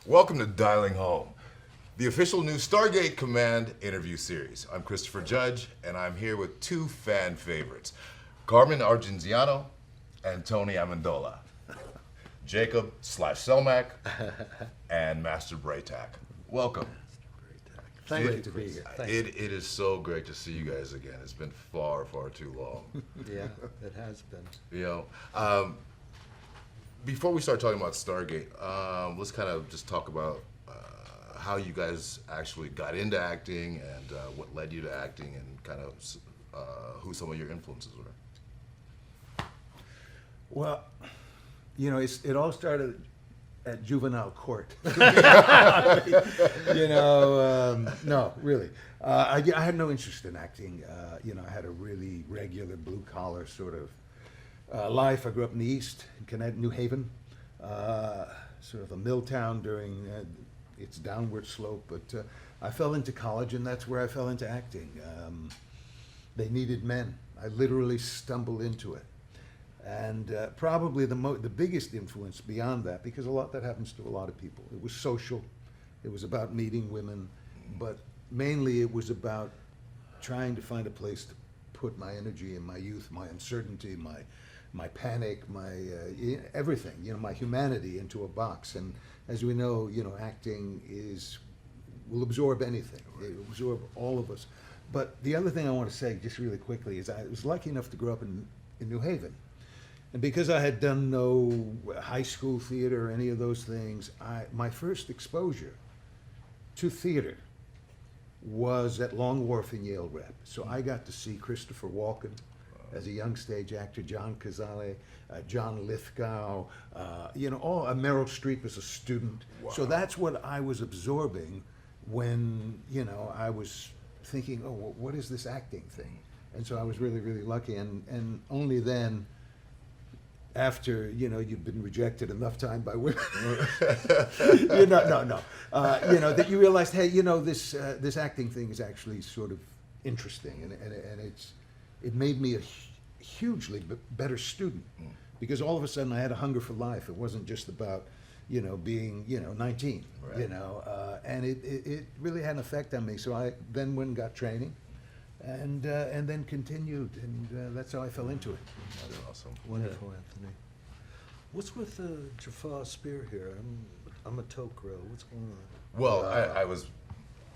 Welcome to Dialing Home, the official new Stargate Command interview series. I'm Christopher Judge, and I'm here with two fan favorites, Carmen Argenziano and Tony Amendola. Jacob/Selmack and Master Braytac. Welcome. Great to be here. It is so great to see you guys again. It's been far, far too long. Yeah, it has been. You know, before we start talking about Stargate, let's kind of just talk about how you guys actually got into acting and what led you to acting and kind of who some of your influences were. Well, you know, it all started at juvenile court. No, really. I had no interest in acting. I had a really regular blue-collar sort of life. I grew up in the East, in Connecticut, New Haven, sort of a mill town during its downward slope. But I fell into college, and that's where I fell into acting. They needed men. I literally stumbled into it. And probably the biggest influence beyond that, because that happens to a lot of people. It was social. It was about meeting women, but mainly it was about trying to find a place to put my energy and my youth, my uncertainty, my panic, my everything, my humanity into a box. And as we know, acting will absorb anything. It will absorb all of us. But the other thing I want to say, just really quickly, is I was lucky enough to grow up in New Haven. And because I had done no high school theater or any of those things, my first exposure to theater was at Long Wharf in Yale Rep. So I got to see Christopher Walken as a young stage actor, John Cazale, John Lithgow, Meryl Streep as a student. Wow. So that's what I was absorbing when, I was thinking, oh, what is this acting thing? And so I was really, really lucky. And only then, after you've been rejected enough time by women, that you realized, hey, this acting thing is actually sort of interesting, and it made me a hugely better student, because all of a sudden I had a hunger for life. It wasn't just about being 19, right. And it really had an effect on me. So I then went and got training. And then continued, and that's how I fell into it. That's awesome. Wonderful, Anthony. What's with Jafar Spear here? I'm a Tok'ra. What's going on? Well, I was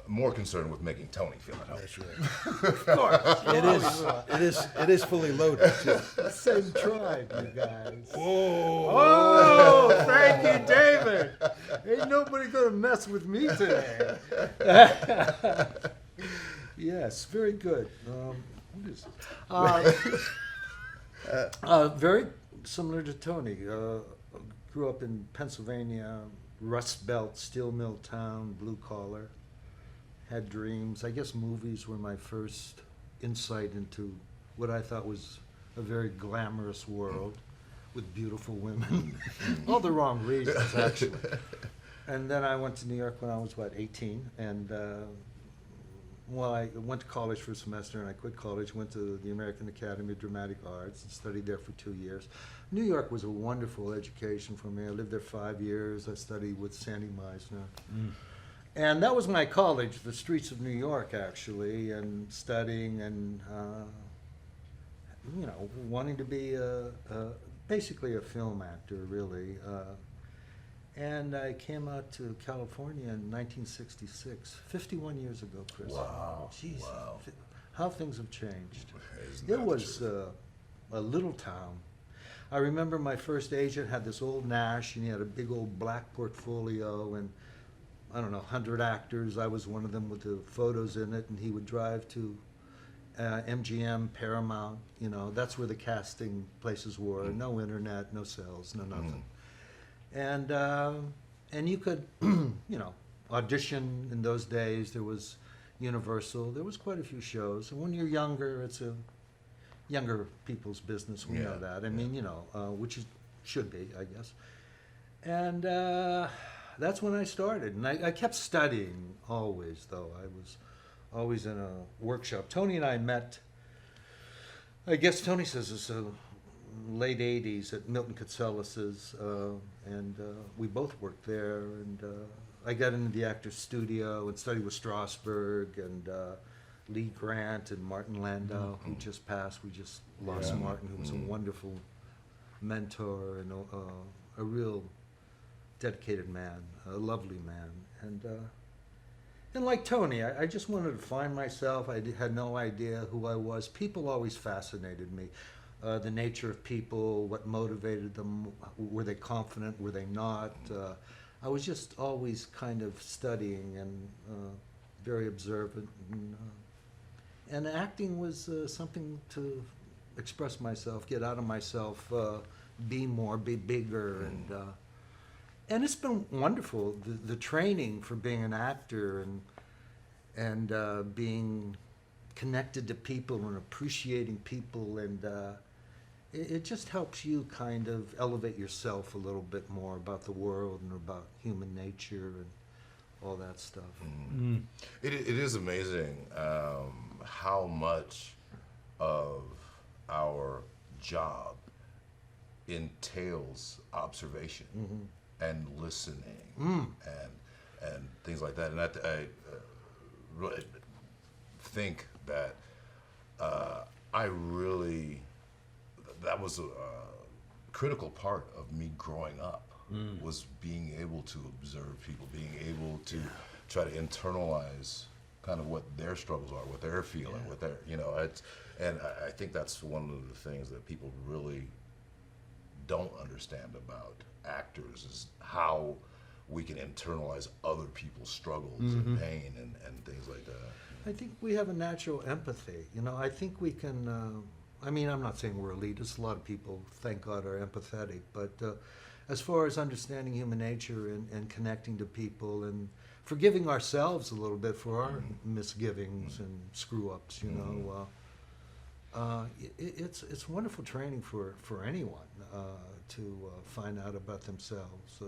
more concerned with making Tony feel at home. That's right. Of course. It is fully loaded, too. Same tribe, you guys. Oh, thank you, David. Ain't nobody gonna mess with me today. Yes, very good. What is it? Very similar to Tony. Grew up in Pennsylvania, Rust Belt, steel mill town, blue collar. Had dreams. I guess movies were my first insight into what I thought was a very glamorous world with beautiful women. All the wrong reasons, actually. And then I went to New York when I was, 18? And I went to college for a semester, and I quit college, went to the American Academy of Dramatic Arts, and studied there for 2 years. New York was a wonderful education for me. I lived there 5 years. I studied with Sandy Meisner. And that was my college, the streets of New York, actually, and studying and, wanting to be basically a film actor, really. And I came out to California in 1966, 51 years ago, Chris. Wow. Jeez, Wow. How things have changed. Isn't It that was true? a little town. I remember my first agent had this old Nash, and he had a big old black portfolio, and 100 actors. I was one of them with the photos in it, and he would drive to MGM, Paramount. That's where the casting places were. No internet, no sales, no nothing. And you could, audition in those days. There was Universal. There was quite a few shows. And when you're younger, it's a younger people's business. We know that. I mean, which it should be, I guess. And that's when I started. And I kept studying always, though. I was always in a workshop. Tony and I met, I guess Tony says it's late 80s at Milton Katselas's, and we both worked there. And I got into the actor's studio and studied with Strasberg and Lee Grant and Martin Landau, who just passed. We just lost Martin, who was a wonderful mentor and a real dedicated man, a lovely man. And like Tony, I just wanted to find myself. Had no idea who I was. People always fascinated me. The nature of people, what motivated them, were they confident, were they not? I was just always kind of studying and very observant. And acting was something to express myself, get out of myself, be more, be bigger. And it's been wonderful, the training for being an actor and being connected to people and appreciating people, and it just helps you kind of elevate yourself a little bit more about the world and about human nature and all that stuff. It is amazing how much of our job entails observation and listening and things like that. And I really think that that was a critical part of me growing up, was being able to observe people, being able to try to internalize kind of what their struggles are, what they're feeling, what they're, and I think that's one of the things that people really don't understand about actors, is how we can internalize other people's struggles and pain and things like that. I think we have a natural empathy. I think we can, I'm not saying we're elitists. A lot of people, thank God, are empathetic. But as far as understanding human nature and connecting to people and forgiving ourselves a little bit for our misgivings and screw-ups, it's wonderful training for anyone to find out about themselves.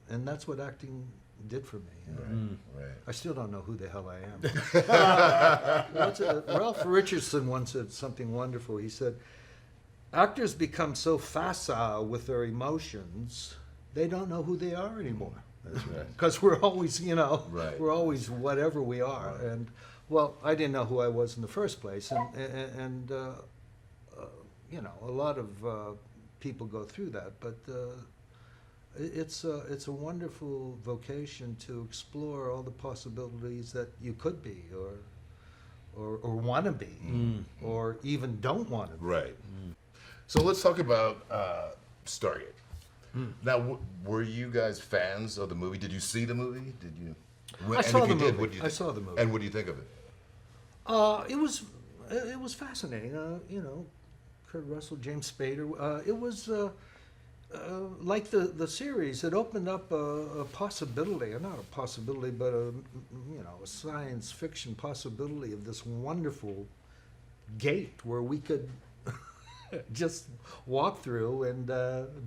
And that's what acting did for me. Right. I still don't know who the hell I am. Ralph Richardson once said something wonderful. He said, actors become so facile with their emotions, they don't know who they are anymore. That's right. Because we're always, Right. we're always whatever we are. Right. And, well, I didn't know who I was in the first place. And a lot of people go through that. But it's a wonderful vocation to explore all the possibilities that you could be or want to be or even don't want to be. Right. So let's talk about Stargate. Now, were you guys fans of the movie? Did you see the movie? Did you? I saw the movie. What did you I saw the movie. And what do you think of it? It was fascinating. Kurt Russell, James Spader. It was like the series. It opened up a possibility, or not a possibility, but a science fiction possibility of this wonderful gate where we could just walk through and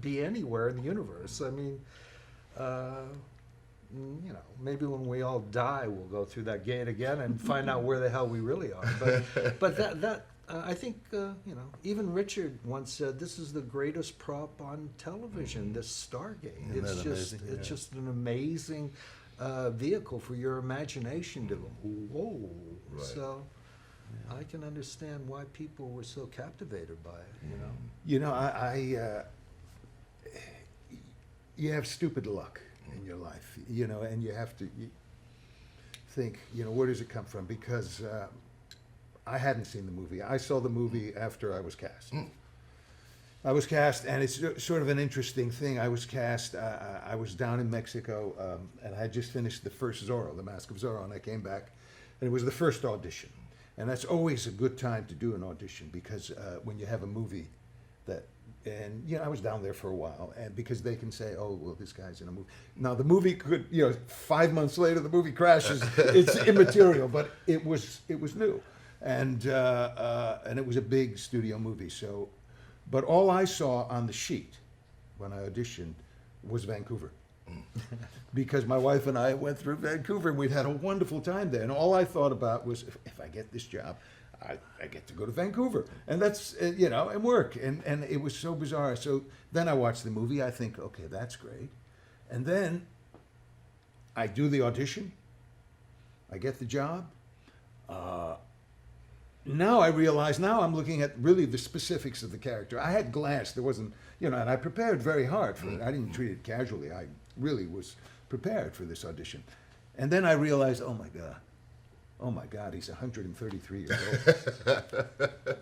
be anywhere in the universe. I mean, maybe when we all die, we'll go through that gate again and find out where the hell we really are. But that I think, even Richard once said, this is the greatest prop on television, this Stargate. Isn't that amazing? It's just an amazing vehicle for your imagination to go, whoa. Right. So I can understand why people were so captivated by it, You have stupid luck in your life, and you have to think, where does it come from? Because I hadn't seen the movie. I saw the movie after I was cast. I was cast, and it's sort of an interesting thing. I was cast, I was down in Mexico, and I had just finished the first Zorro, The Mask of Zorro, and I came back, and it was the first audition. And that's always a good time to do an audition, because when you have a movie I was down there for a while, and because they can say, oh, well, this guy's in a movie. Now, the movie could, 5 months later, the movie crashes. It's immaterial, but it was new. And it was a big studio movie. So, but all I saw on the sheet when I auditioned was Vancouver. Because my wife and I went through Vancouver, and we'd had a wonderful time there. And all I thought about was, if I get this job, I get to go to Vancouver, and that's and work, and it was so bizarre. So then I watch the movie. I think, okay, that's great, and then I do the audition. I get the job. Now I realize, now I'm looking at really the specifics of the character. I had glanced, there wasn't, and I prepared very hard for it. I didn't treat it casually. I really was prepared for this audition. And then I realized, oh my God, he's 133 years old.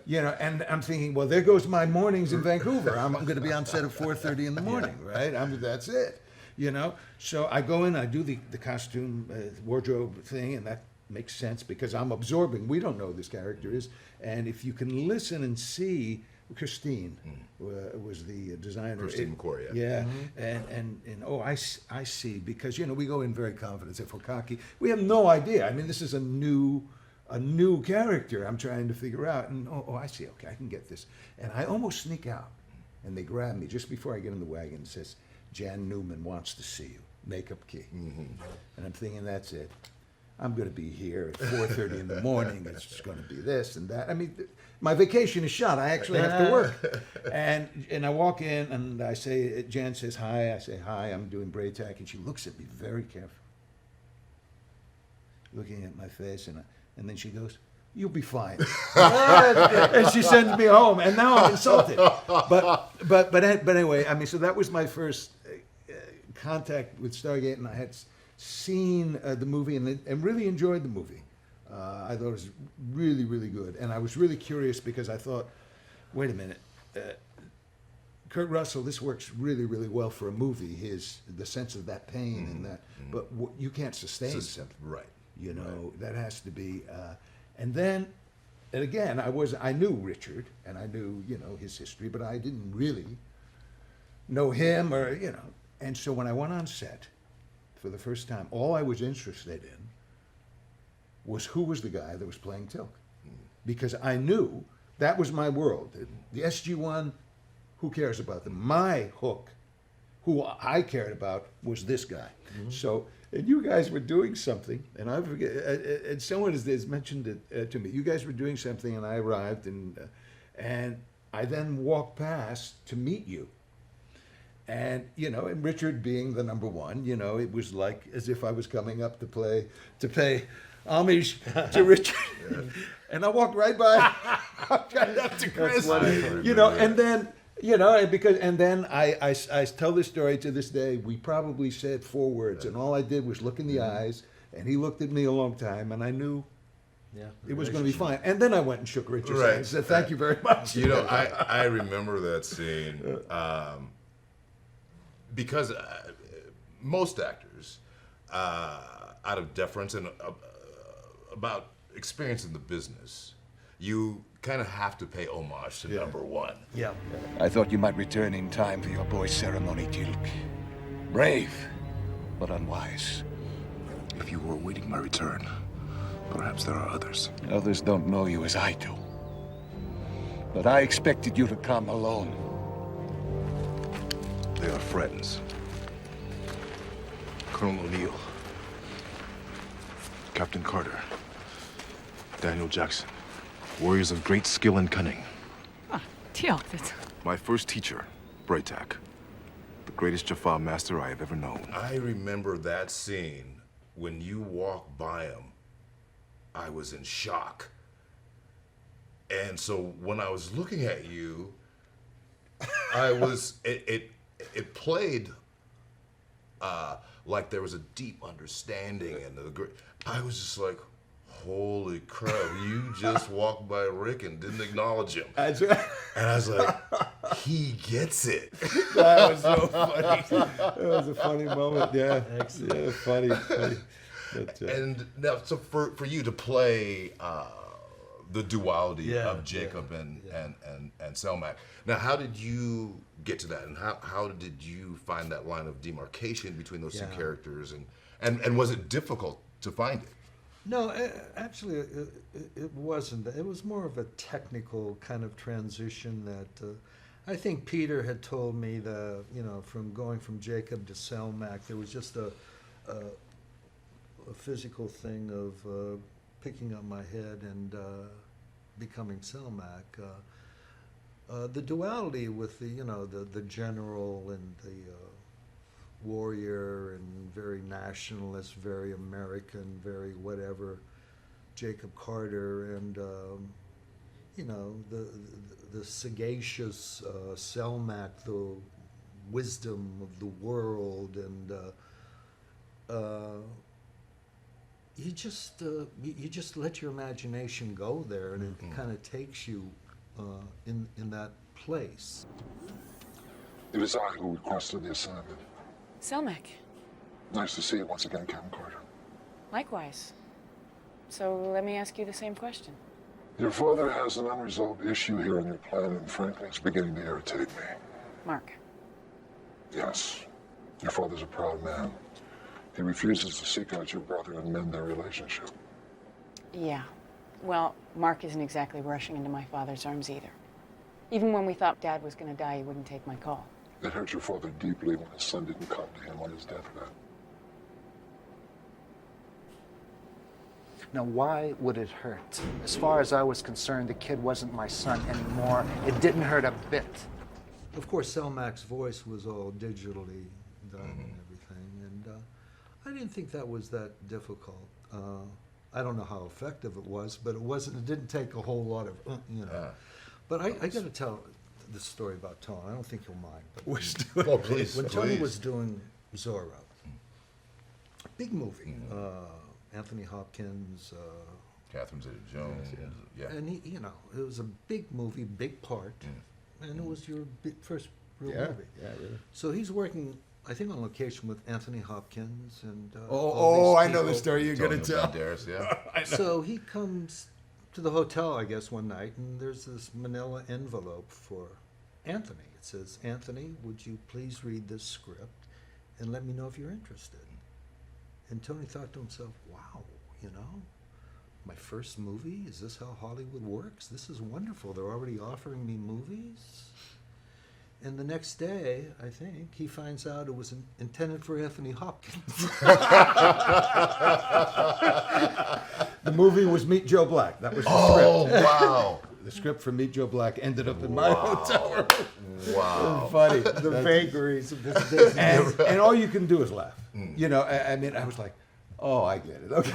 And I'm thinking, well, there goes my mornings in Vancouver. I'm going to be on set at 4:30 in the morning, right? That's it, So I go in, I do the costume, wardrobe thing, and that makes sense because I'm absorbing. We don't know who this character is. And if you can listen and see, Christine was the designer. Christine McCoy, yeah. I see, because we go in very confident. If we're cocky, we have no idea. I mean, this is a new character I'm trying to figure out. And I see. Okay, I can get this. And I almost sneak out, and they grab me just before I get in the wagon and says, "Jan Newman wants to see you. Makeup key." And I'm thinking, that's it. I'm going to be here at 4:30 in the morning. It's just going to be this and that. I mean, my vacation is shot. I actually have to work. And I walk in and I say, Jan says hi. I say hi. I'm doing braid tack, and she looks at me very carefully, looking at my face, and then she goes, "You'll be fine." And she sends me home, and now I'm insulted. But anyway, I mean, so that was my first contact with Stargate, and I had seen the movie and really enjoyed the movie. I thought it was really, really good. And I was really curious because I thought, wait a minute, Kurt Russell, this works really, really well for a movie, the sense of that pain and that, but you can't sustain something. Right. That has to be, and again, I knew Richard and I knew, his history, but I didn't really know him and so when I went on set, for the first time, all I was interested in was who was the guy that was playing teal'c. Because I knew that was my world. The SG-1, who cares about them? My hook, who I cared about, was this guy. So, and you guys were doing something, and I forget, and someone has mentioned it to me. You guys were doing something, and I arrived, and I then walked past to meet you. And, and Richard being the number one, it was like as if I was coming up to pay homage to Richard. And I walked right by, right up to Chris, and then, and then I tell this story to this day. We probably said 4 words, and all I did was look in the eyes, and he looked at me a long time, and I knew it was going to be fine. And then I went and shook Richard's hand and said, "Thank you very much." I remember that scene. Because most actors, out of deference and about experience in the business, you kind of have to pay homage to number one. Yeah. I thought you might return in time for your boy's ceremony, teal'c. Brave, but unwise. If you were awaiting my return, perhaps there are others. Others don't know you as I do. But I expected you to come alone. They are friends. Colonel O'Neill, Captain Carter, Daniel Jackson, warriors of great skill and cunning. teal'c, that's... My first teacher, Braytak, the greatest Jaffa master I have ever known. I remember that scene when you walked by him. I was in shock. And so when I was looking at you, it played like there was a deep understanding, and I was just like, holy crap, you just walked by Rick and didn't acknowledge him. That's right. And I was like, he gets it. That was so funny. That was a funny moment. Yeah. Excellent. Yeah, funny. But, And now, so for you to play the duality of Jacob and Selmac. Now, how did you get to that, and how did you find that line of demarcation between those two characters, and was it difficult to find it? No, actually, it wasn't. It was more of a technical kind of transition that I think Peter had told me that, from going from Jacob to Selmac, there was just a physical thing of picking up my head and becoming Selmac. The duality with the general and the warrior and very nationalist, very American, very whatever, Jacob Carter, and the sagacious Selmac, the wisdom of the world, and you just let your imagination go there, and it kind of takes you in that place. It was I who requested the assignment. Selmac. Nice to see you once again, Captain Carter. Likewise. So let me ask you the same question. Your father has an unresolved issue here on your planet, and frankly, it's beginning to irritate me. Mark. Yes, your father's a proud man. He refuses to seek out your brother and mend their relationship. Yeah. Well, Mark isn't exactly rushing into my father's arms either. Even when we thought Dad was going to die, he wouldn't take my call. It hurt your father deeply when his son didn't come to him on his deathbed. Now, why would it hurt? As far as I was concerned, the kid wasn't my son anymore. It didn't hurt a bit. Of course, Selmac's voice was all digitally done and everything, and I didn't think that was that difficult. I don't know how effective it was, but it wasn't. It didn't take a whole lot of, But I got to tell the story about Tony. I don't think he'll mind. But Oh, please, when Tony please. was doing Zorro, big movie, Anthony Hopkins, Catherine Zeta-Jones. Yeah. and it was a big movie, big part, and it was your first real movie. Yeah, really. So he's working, I think, on location with Anthony Hopkins and. I know the story you're going to tell. Banderas, yeah. So he comes to the hotel, I guess, one night, and there's this manila envelope for Anthony. It says, "Anthony, would you please read this script and let me know if you're interested?" And Tony thought to himself, wow, my first movie? Is this how Hollywood works? This is wonderful. They're already offering me movies? And the next day, I think, he finds out it was intended for Anthony Hopkins. The movie was Meet Joe Black. That was the Oh, script. wow. The script for Meet Joe Black ended up in my hotel room. Wow. Funny. The vagaries of this business. And all you can do is laugh. I mean, I was like, oh, I get it. Okay.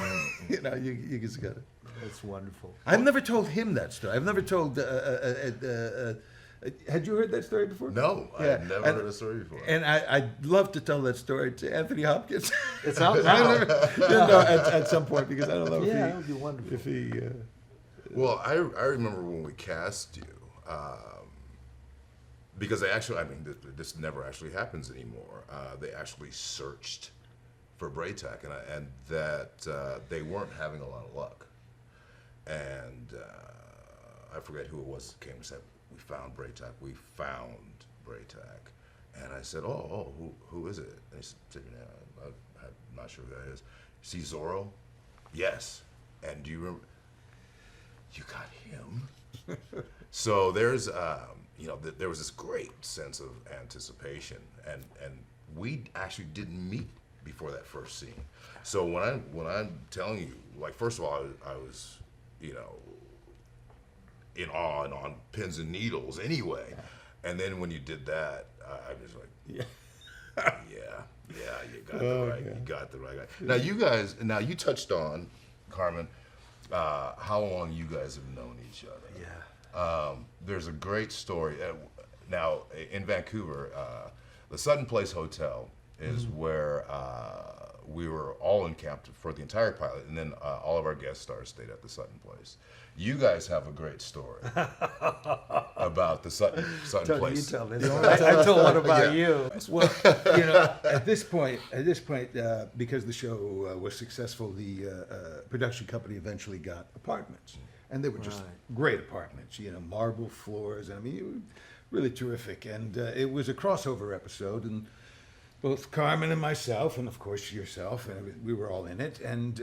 You just got it. That's wonderful. I've never told him that story. I've never told. Had you heard that story before? No, Yeah. I've never heard a story before. And I'd love to tell that story to Anthony Hopkins. It's out now. At some point, because I don't know Yeah, that would be wonderful. if he. Well, I remember when we cast you, because this never actually happens anymore. They actually searched for Braytac, and that they weren't having a lot of luck. And I forget who it was that came and said, "We found Braytac. We found Braytac." And I said, "Oh, who is it?" And he said, "I'm not sure who that is." "See Zorro?" "Yes." "And do you remember?" "You got him." So there's, there was this great sense of anticipation, and we actually didn't meet before that first scene. So when I'm telling you, like, first of all, I was, in awe and on pins and needles anyway, and then when you did that, I was like, yeah, you got the right, you got the right guy. Now you touched on, Carmen, how long you guys have known each other. Yeah. There's a great story. Now, in Vancouver, the Sutton Place Hotel is where we were all encamped for the entire pilot, and then all of our guest stars stayed at the Sutton Place. You guys have a great story about the Sutton Tony, Place. you tell this. I told one about you. Well, at this point, because the show was successful, the production company eventually got apartments, and they were just great apartments. Marble floors. I mean, really terrific. And it was a crossover episode, and both Carmen and myself, and of course yourself, we were all in it, and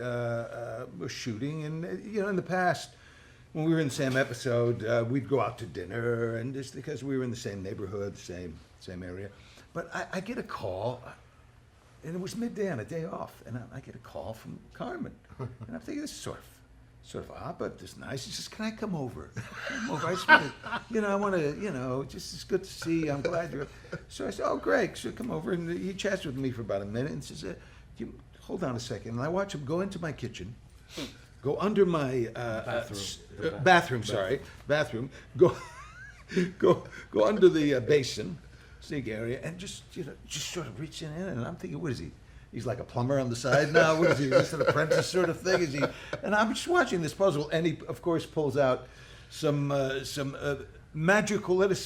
were shooting. And in the past, when we were in the same episode, we'd go out to dinner, and just because we were in the same neighborhood, same area. But I get a call, and it was midday on a day off, and I get a call from Carmen, and I'm thinking, this is sort of Sort of, but it's nice. He says, "Can I come over? Come over. I just want to, I want to, just it's good to see you. I'm glad you're." So I said, "Oh, Greg, so come over." And he chats with me for about a minute and says, "Hold on a second." And I watch him go into my kitchen, go under my bathroom. Go under the basin, sink area, and just sort of reaching in. And I'm thinking, what is he? He's like a plumber on the side now. What is he? Just an apprentice sort of thing? Is he? And I'm just watching this puzzle, and he, of course, pulls out some magical, a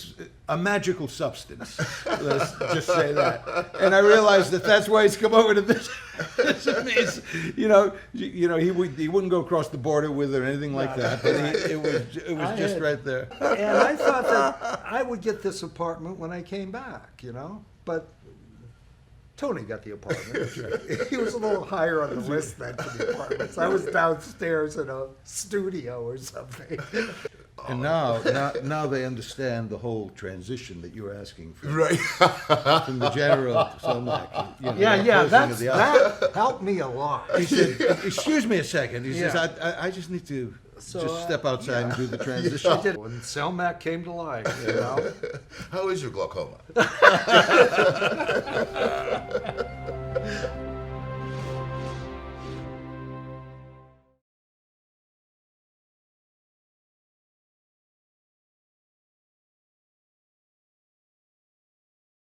magical substance. Let's just say that. And I realized that that's why he's come over to this. He wouldn't go across the border with her or anything like that. But it was just right there. And I thought that I would get this apartment when I came back, but Tony got the apartment. He was a little higher on the list than for the apartments. I was downstairs in a studio or something. And now they understand the whole transition that you're asking for. Right. From the general to Selmac. That helped me a lot. He said, "Excuse me a second." He says, "I just need to just step outside and do the transition." When Selmac came to life, How is your glaucoma?